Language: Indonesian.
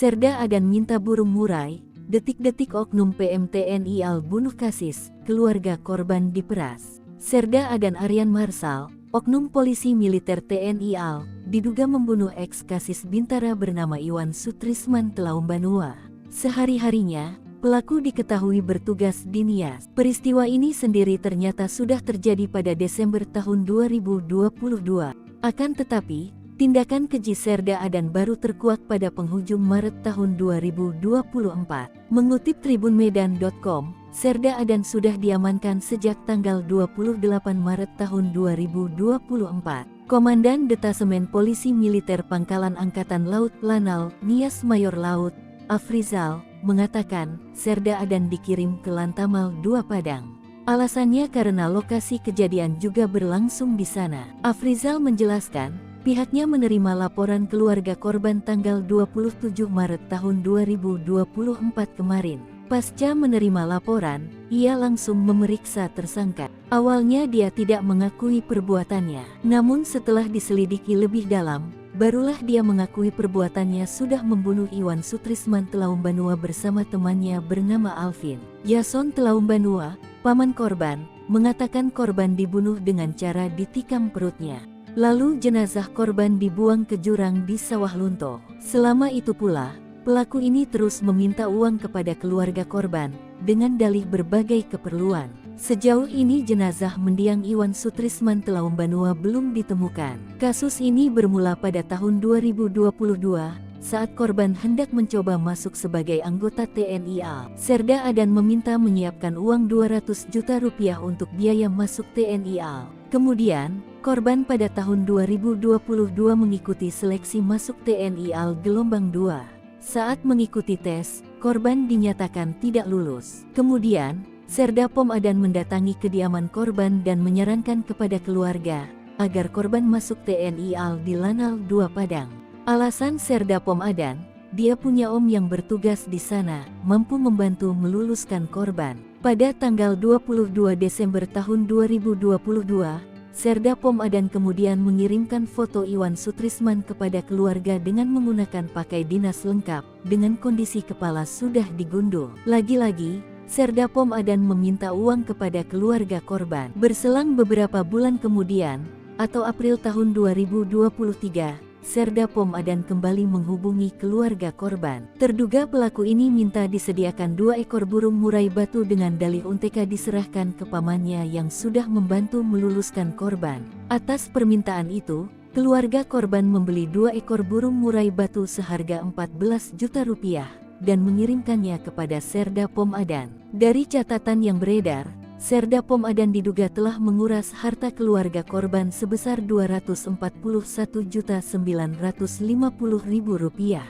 Serda Adan minta burung murai, detik-detik oknum PMTNI AL bunuh kasis, keluarga korban diperas. Serda Adan Aryan Marsal, oknum polisi militer TNI AL, diduga membunuh ex-kasis Bintara bernama Iwan Sutrisman Telaumbanua. Sehari-harinya, pelaku diketahui bertugas di Nias. Peristiwa ini sendiri ternyata sudah terjadi pada Desember tahun 2022. Akan tetapi, tindakan keji Serda Adan baru terkuak pada penghujung Maret tahun 2024. Mengutip tribunmedan.com, Serda Adan sudah diamankan sejak tanggal 28 Maret tahun 2024. Komandan Detasemen Polisi Militer Pangkalan Angkatan Laut Lanal, Nias Mayor Laut, Afrizal, mengatakan Serda Adan dikirim ke Lantamal 2 Padang. Alasannya karena lokasi kejadian juga berlangsung di sana. Afrizal menjelaskan, pihaknya menerima laporan keluarga korban tanggal 27 Maret tahun 2024 kemarin. Pasca menerima laporan, ia langsung memeriksa tersangka. Awalnya dia tidak mengakui perbuatannya. Namun setelah diselidiki lebih dalam, barulah dia mengakui perbuatannya sudah membunuh Iwan Sutrisman Telaumbanua bersama temannya bernama Alvin. Yason Telaumbanua, paman korban, mengatakan korban dibunuh dengan cara ditikam perutnya. Lalu jenazah korban dibuang ke jurang di Sawah Lunto. Selama itu pula, pelaku ini terus meminta uang kepada keluarga korban, dengan dalih berbagai keperluan. Sejauh ini jenazah mendiang Iwan Sutrisman Telaumbanua belum ditemukan. Kasus ini bermula pada tahun 2022, saat korban hendak mencoba masuk sebagai anggota TNI AL. Serda Adan meminta menyiapkan uang 200 juta rupiah untuk biaya masuk TNI AL. Kemudian, korban pada tahun 2022 mengikuti seleksi masuk TNI AL gelombang 2. Saat mengikuti tes, korban dinyatakan tidak lulus. Kemudian, Serda Pom Adan mendatangi kediaman korban dan menyarankan kepada keluarga agar korban masuk TNI AL di Lanal 2 Padang. Alasan Serda Pom Adan, dia punya om yang bertugas di sana, mampu membantu meluluskan korban. Pada tanggal 22 Desember tahun 2022, Serda Pom Adan kemudian mengirimkan foto Iwan Sutrisman kepada keluarga dengan menggunakan pakai dinas lengkap, dengan kondisi kepala sudah digundul. Lagi-lagi, Serda Pom Adan meminta uang kepada keluarga korban. Berselang beberapa bulan kemudian, atau April tahun 2023, Serda Pom Adan kembali menghubungi keluarga korban. Terduga pelaku ini minta disediakan 2 ekor burung murai batu dengan dalih UNTK diserahkan ke pamannya yang sudah membantu meluluskan korban. Atas permintaan itu, keluarga korban membeli 2 ekor burung murai batu seharga 14 juta rupiah dan mengirimkannya kepada Serda Pom Adan. Dari catatan yang beredar, Serda Pom Adan diduga telah menguras harta keluarga korban sebesar Rp241.950.000.